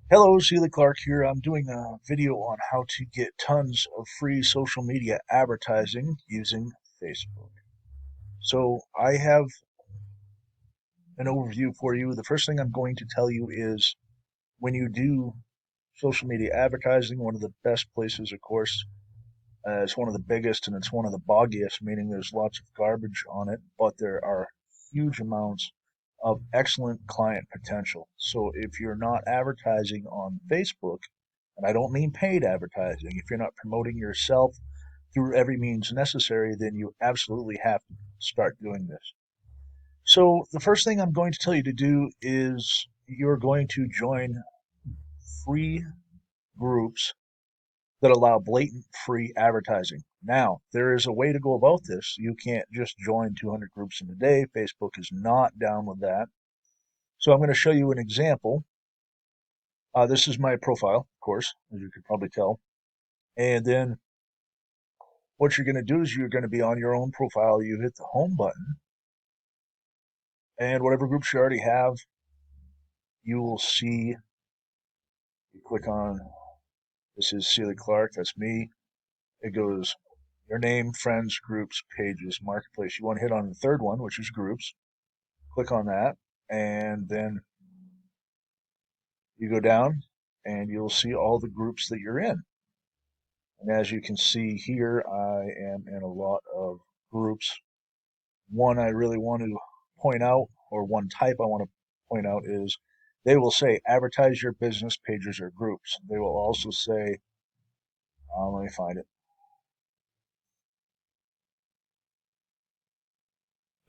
Hello, Sheila Clark here. I'm doing a video on how to get tons of free social media advertising using Facebook. So I have an overview for you. The first thing I'm going to tell you is when you do social media advertising, one of the best places, of course, it's one of the biggest and it's one of the boggiest, meaning there's lots of garbage on it, but there are huge amounts of excellent client potential. So if you're not advertising on Facebook, and I don't mean paid advertising, if you're not promoting yourself through every means necessary, then you absolutely have to start doing this. So the first thing I'm going to tell you to do is you're going to join free groups that allow blatant free advertising. Now, there is a way to go about this. You can't just join 200 groups in a day. Facebook is not down with that. So I'm going to show you an example. This is my profile, of course, as you could probably tell. And then what you're going to do is you're going to be on your own profile. You hit the home button, and whatever groups you already have, you will see. You click on this is Celia Clark. That's me. It goes your name, friends, groups, pages, marketplace. You want to hit on the third one, which is groups. Click on that, and then you go down, and you'll see all the groups that you're in. And as you can see here, I am in a lot of groups. One I really want to point out, or one type I want to point out, is they will say advertise your business pages or groups. They will also say, let me find it.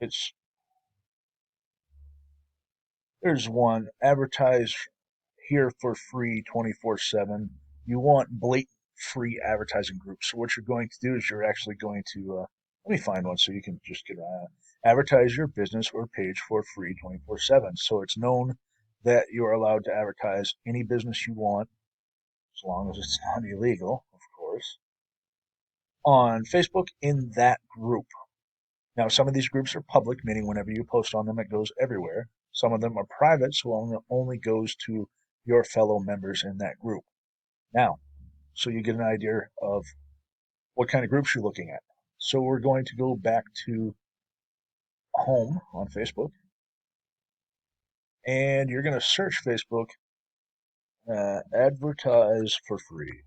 It's There's one advertise here for free 24/7. You want blatant free advertising groups. So what you're going to do is you're actually going to let me find one so you can just get advertise your business or page for free 24/7. So it's known that you're allowed to advertise any business you want, as long as it's not illegal, of course, on Facebook in that group. Now, some of these groups are public, meaning whenever you post on them, it goes everywhere. Some of them are private, so only goes to your fellow members in that group. Now, so you get an idea of what kind of groups you're looking at. So we're going to go back to home on Facebook, and you're going to search Facebook, advertise for free.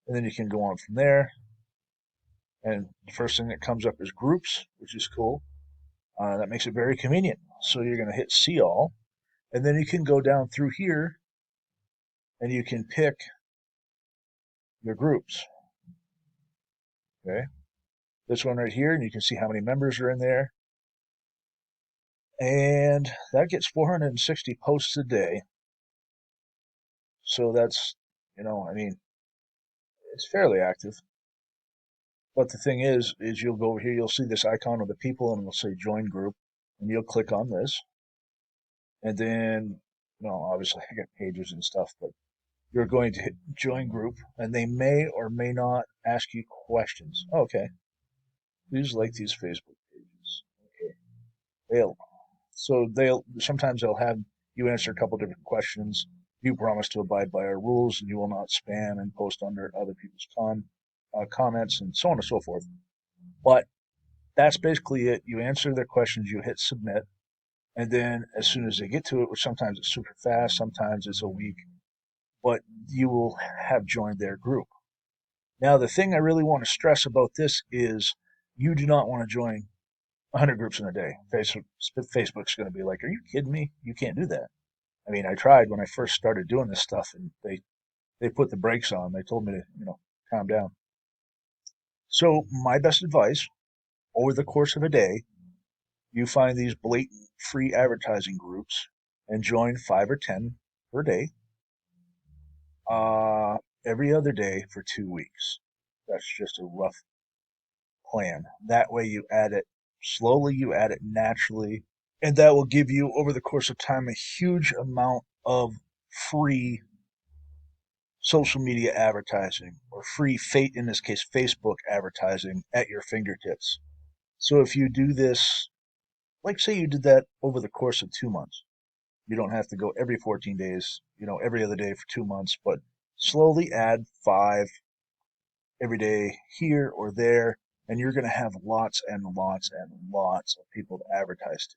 And then you can go on from there. And the first thing that comes up is groups, which is cool. That makes it very convenient. So you're going to hit see all, and then you can go down through here and you can pick your groups. Okay. This one right here, and you can see how many members are in there. And that gets 460 posts a day. So that's, I mean, it's fairly active. But the thing is you'll go over here, you'll see this icon of the people, and it'll say join group, and you'll click on this. And then, obviously I got pages and stuff, but you're going to hit join group, and they may or may not ask you questions. Okay. Please like these Facebook pages. Okay. They'll sometimes they'll have you answer a couple different questions. You promise to abide by our rules, and you will not spam and post under other people's comments, and so on and so forth. But that's basically it. You answer their questions, you hit submit, and then as soon as they get to it, which sometimes it's super fast, sometimes it's a week, but you will have joined their group. Now, the thing I really want to stress about this is you do not want to join 100 groups in a day. Facebook's going to be like, are you kidding me? You can't do that. I mean, I tried when I first started doing this stuff, and they put the brakes on. They told me to, calm down. So my best advice, over the course of a day, you find these blatant free advertising groups and join 5 or 10 per day, uh, every other day for 2 weeks. That's just a rough plan. That way you add it slowly, you add it naturally, and that will give you, over the course of time, a huge amount of free social media advertising, or free in this case Facebook advertising, at your fingertips. So if you do this, like say you did that over the course of 2 months, You don't have to go every 14 days, every other day for 2 months, but slowly add 5 every day here or there, and you're going to have lots and lots and lots of people to advertise to.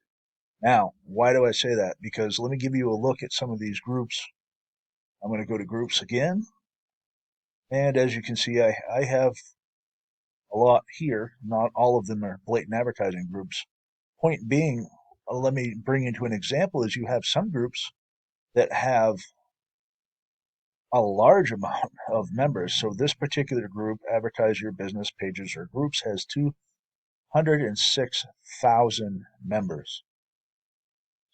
Now, why do I say that? Because let me give you a look at some of these groups. I'm going to go to groups again, and as you can see, I have a lot here. Not all of them are blatant advertising groups. Point being, let me bring into an example is you have some groups that have a large amount of members. So this particular group, Advertise Your Business Pages or Groups, has 206,000 members.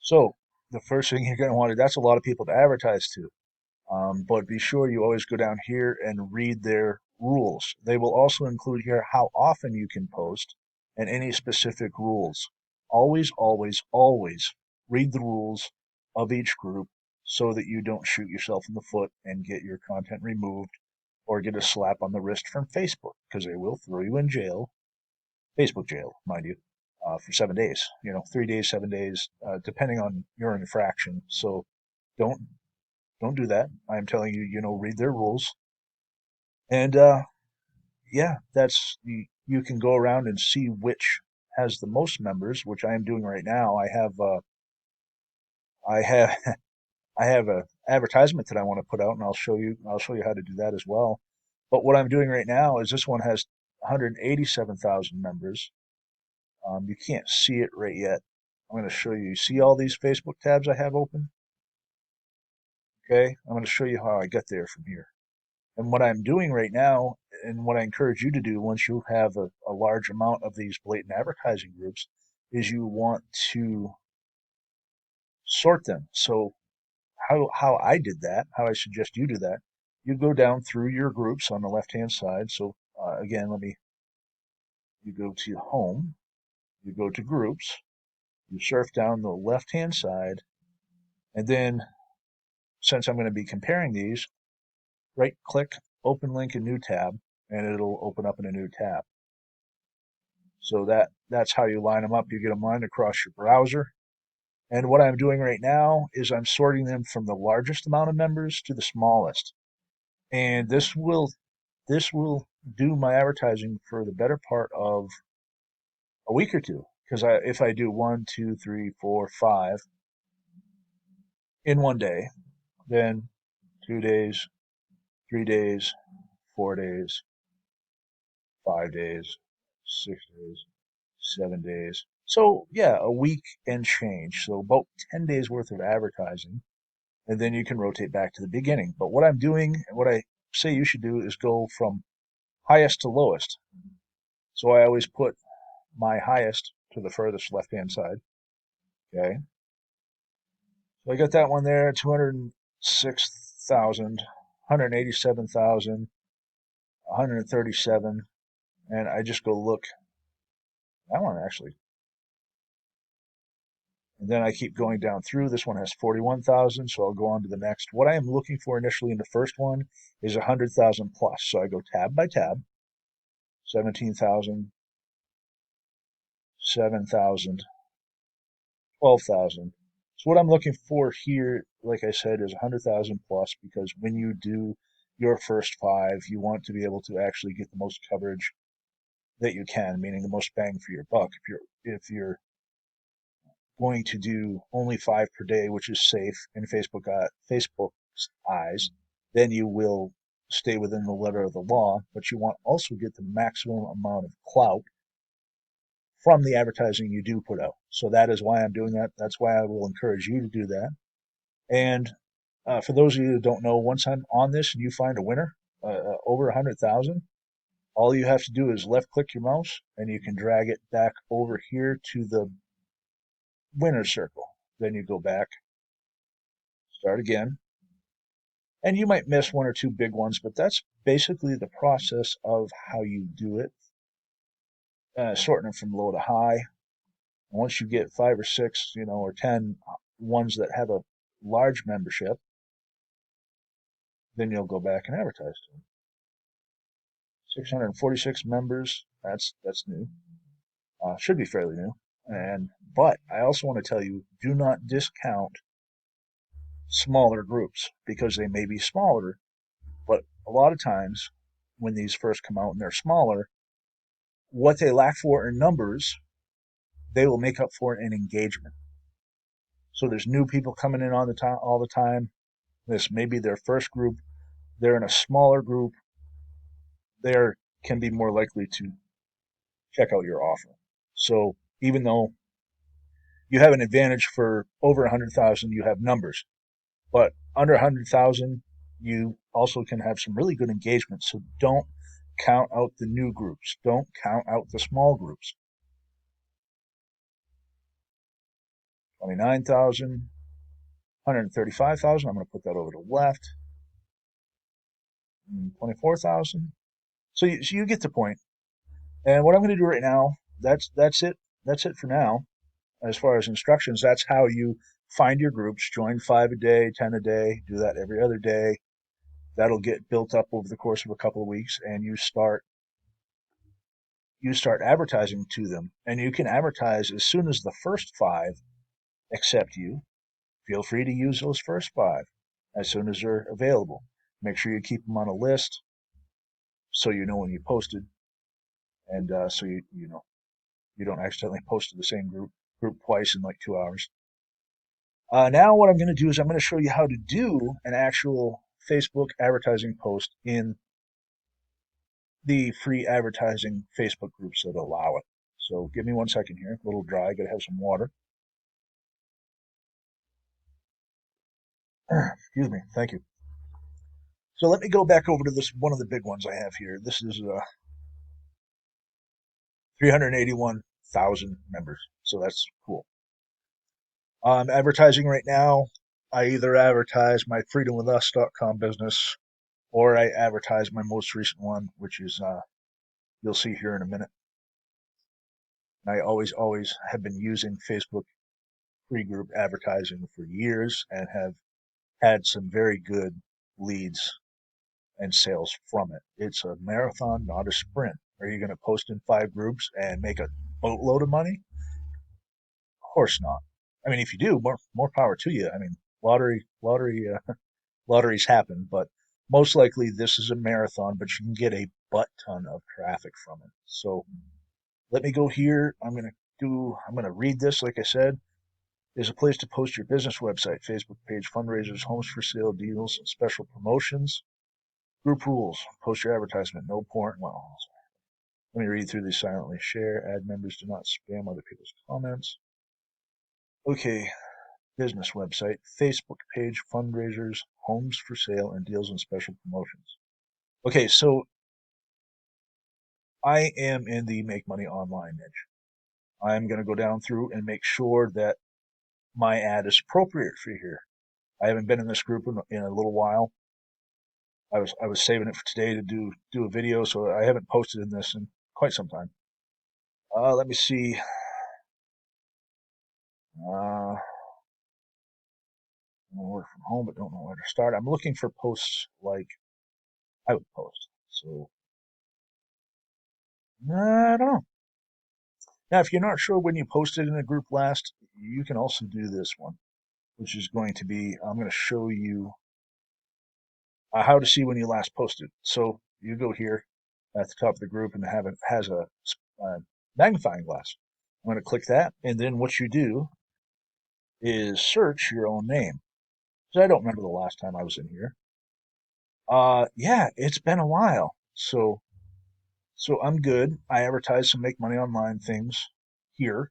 So the first thing you're going to want to, that's a lot of people to advertise to. But be sure you always go down here and read their rules. They will also include here how often you can post and any specific rules. Always, always, always read the rules of each group so that you don't shoot yourself in the foot and get your content removed or get a slap on the wrist from Facebook, because they will throw you in jail, Facebook jail, mind you, for 7 days. 3 days, 7 days, depending on your infraction. So don't don't do that. I'm telling you, read their rules. And yeah, you can go around and see which has the most members, which I am doing right now. I have I have a advertisement that I want to put out, and I'll show you how to do that as well. But what I'm doing right now is this one has 187,000 members. You can't see it right yet. I'm going to show you. You see all these Facebook tabs I have open? Okay, I'm going to show you how I get there from here. And what I'm doing right now, and what I encourage you to do once you have a large amount of these blatant advertising groups, is you want to sort them. So how I did that, how I suggest you do that, you go down through your groups on the left-hand side. So again, you go to home, you go to groups, you surf down the left-hand side, and then since I'm going to be comparing these, right click, open link in new tab, and it'll open up in a new tab. So that's how you line them up. You get them lined across your browser. And what I'm doing right now is I'm sorting them from the largest amount of members to the smallest. And this will do my advertising for the better part of a week or two. Because if I do 1, 2, 3, 4, 5 in one day, then 2 days, 3 days, 4 days, 5 days, 6 days, 7 days. So yeah, a week and change. So about 10 days worth of advertising, and then you can rotate back to the beginning. But what I'm doing and what I say you should do is go from highest to lowest. So I always put my highest to the furthest left-hand side. Okay. So I got that one there, 206,000, 187,000, 137, and I just go look. That one actually. And then I keep going down through. This one has 41,000, so I'll go on to the next. What I am looking for initially in the first one is 100,000 plus. So I go tab by tab, 17,000, 7,000, 12,000. So what I'm looking for here, like I said, is 100,000 plus, because when you do your first 5, you want to be able to actually get the most coverage that you can, meaning the most bang for your buck. If you're going to do only 5 per day, which is safe in Facebook's eyes, then you will stay within the letter of the law. But you want also get the maximum amount of clout from the advertising you do put out. So that is why I'm doing that. That's why I will encourage you to do that. And for those of you who don't know, once I'm on this and you find a winner over 100,000, all you have to do is left click your mouse and you can drag it back over here to the winner circle. Then you go back, start again, and you might miss one or two big ones, but that's basically the process of how you do it, sorting them from low to high. Once you get 5 or 6, or 10 ones that have a large membership, then you'll go back and advertise to them. 646 members, that's new. Should be fairly new. But I also want to tell you, do not discount smaller groups because they may be smaller, but a lot of times when these first come out and they're smaller, what they lack for in numbers, they will make up for in engagement. So there's new people coming in on the time all the time. This may be their first group. They're in a smaller group. They can be more likely to check out your offer. So even though you have an advantage for over 100,000, you have numbers, but under 100,000, you also can have some really good engagement. So don't count out the new groups. Don't count out the small groups. 29,000, 135,000. I'm going to put that over to the left. 24,000. So you get the point. And what I'm going to do right now, that's it. That's it for now. As far as instructions, that's how you find your groups. Join 5 a day, 10 a day. Do that every other day. That'll get built up over the course of a couple of weeks, and you start advertising to them. And you can advertise as soon as the first 5 accept you. Feel free to use those first 5 as soon as they're available. Make sure you keep them on a list so you know when you posted, and so you know you don't accidentally post to the same group twice in like 2 hours. Now what I'm going to do is I'm going to show you how to do an actual Facebook advertising post in the free advertising Facebook groups that allow it. So give me 1 second here. A little dry. Got to have some water. Excuse me. Thank you. So let me go back over to this one of the big ones I have here. This is 381,000 members. So that's cool. I'm advertising right now. I either advertise my freedomwithus.com business or I advertise my most recent one, which is you'll see here in a minute. I always have been using Facebook free group advertising for years and have had some very good leads and sales from it. It's a marathon, not a sprint. Are you going to post in 5 groups and make a boatload of money? Of course not. I mean, if you do, more power to you. I mean, lotteries happen, but most likely this is a marathon, but you can get a butt ton of traffic from it. So let me go here. I'm going to read this. Like I said, is a place to post your business website, Facebook page, fundraisers, homes for sale, deals, and special promotions. Group rules. Post your advertisement. No porn. Well, let me read through these silently. Share. Add members. Do not spam other people's comments. Okay. Business website, Facebook page, fundraisers, homes for sale, and deals and special promotions. Okay, so I am in the make money online niche. I'm going to go down through and make sure that my ad is appropriate for here. I haven't been in this group in a little while. I was saving it for today to do a video, so I haven't posted in this in quite some time. Let me see. I work from home, but don't know where to start. I'm looking for posts like I would post. So I don't know. Now, if you're not sure when you posted in a group last, you can also do this one, which is going to be I'm going to show you how to see when you last posted. So you go here at the top of the group and it has a magnifying glass. I'm going to click that, and then what you do is search your own name. Because I don't remember the last time I was in here. Yeah, it's been a while. So I'm good. I advertise some make money online things here,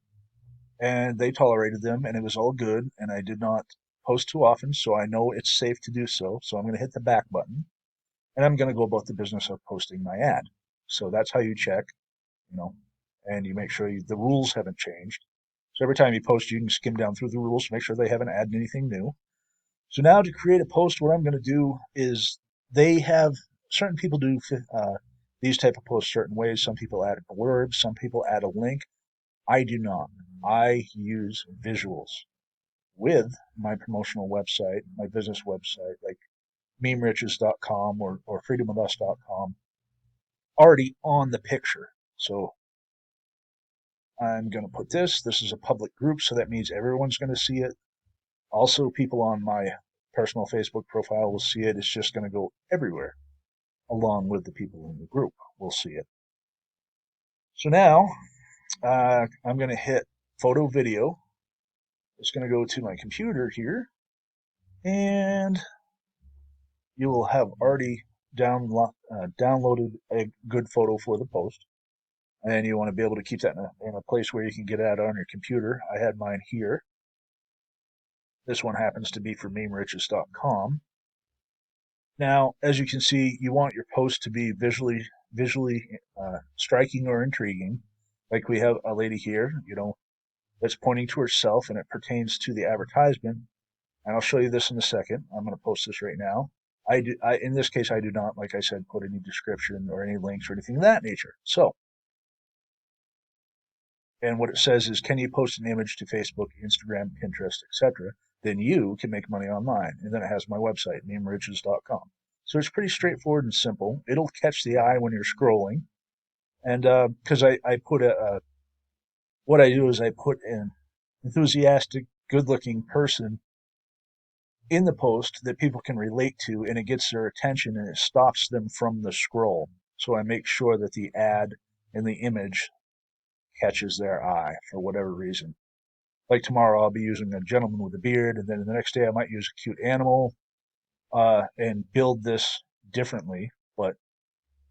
and they tolerated them, and it was all good. And I did not post too often, so I know it's safe to do so. So I'm going to hit the back button, and I'm going to go about the business of posting my ad. So that's how you check, you know, and you make sure the rules haven't changed. So every time you post, you can skim down through the rules to make sure they haven't added anything new. So now to create a post, what I'm going to do is they have certain people do these type of posts certain ways. Some people add a blurb, some people add a link. I do not. I use visuals with my promotional website, my business website, like memeriches.com or freedomofus.com, already on the picture. So I'm going to put this. This is a public group, so that means everyone's going to see it. Also, people on my personal Facebook profile will see it. It's just going to go everywhere, along with the people in the group will see it. So now I'm going to hit photo video. It's going to go to my computer here, and you will have already downloaded a good photo for the post. And you want to be able to keep that in a place where you can get it out on your computer. I had mine here. This one happens to be for memeriches.com. Now, as you can see, you want your post to be visually striking or intriguing. Like we have a lady here, that's pointing to herself, and it pertains to the advertisement. And I'll show you this in a second. I'm going to post this right now. In this case, I do not, like I said, put any description or any links or anything of that nature. So, and what it says is, can you post an image to Facebook, Instagram, Pinterest, etc.? Then you can make money online. And then it has my website, memeriches.com. So it's pretty straightforward and simple. It'll catch the eye when you're scrolling. And because I put what I do is I put an enthusiastic, good-looking person in the post that people can relate to, and it gets their attention and it stops them from the scroll. So I make sure that the ad and the image catches their eye for whatever reason. Like tomorrow, I'll be using a gentleman with a beard, and then the next day I might use a cute animal and build this differently. But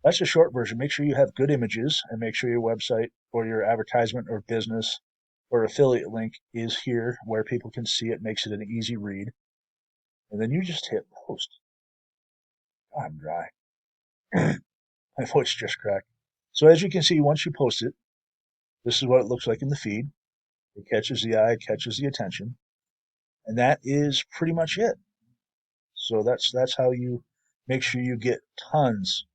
that's a short version. Make sure you have good images, and make sure your website or your advertisement or business or affiliate link is here where people can see it, makes it an easy read. And then you just hit post. God, I'm dry. My voice just cracked. So as you can see, once you post it, this is what it looks like in the feed. It catches the eye, it catches the attention, and that is pretty much it. So that's how you make sure you get tons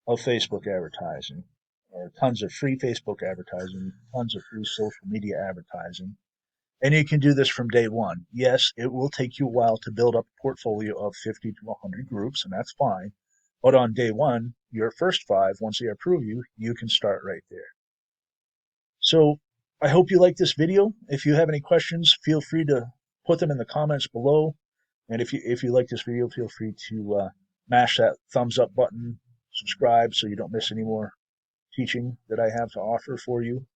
of Facebook advertising, or tons of free Facebook advertising, tons of free social media advertising. And you can do this from day one. Yes, it will take you a while to build up a portfolio of 50 to 100 groups, and that's fine. But on day one, your first 5, once they approve you, you can start right there. So I hope you like this video. If you have any questions, feel free to put them in the comments below. And if you like this video, feel free to mash that thumbs up button, subscribe so you don't miss any more teaching that I have to offer for you.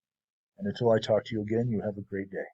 And until I talk to you again, you have a great day.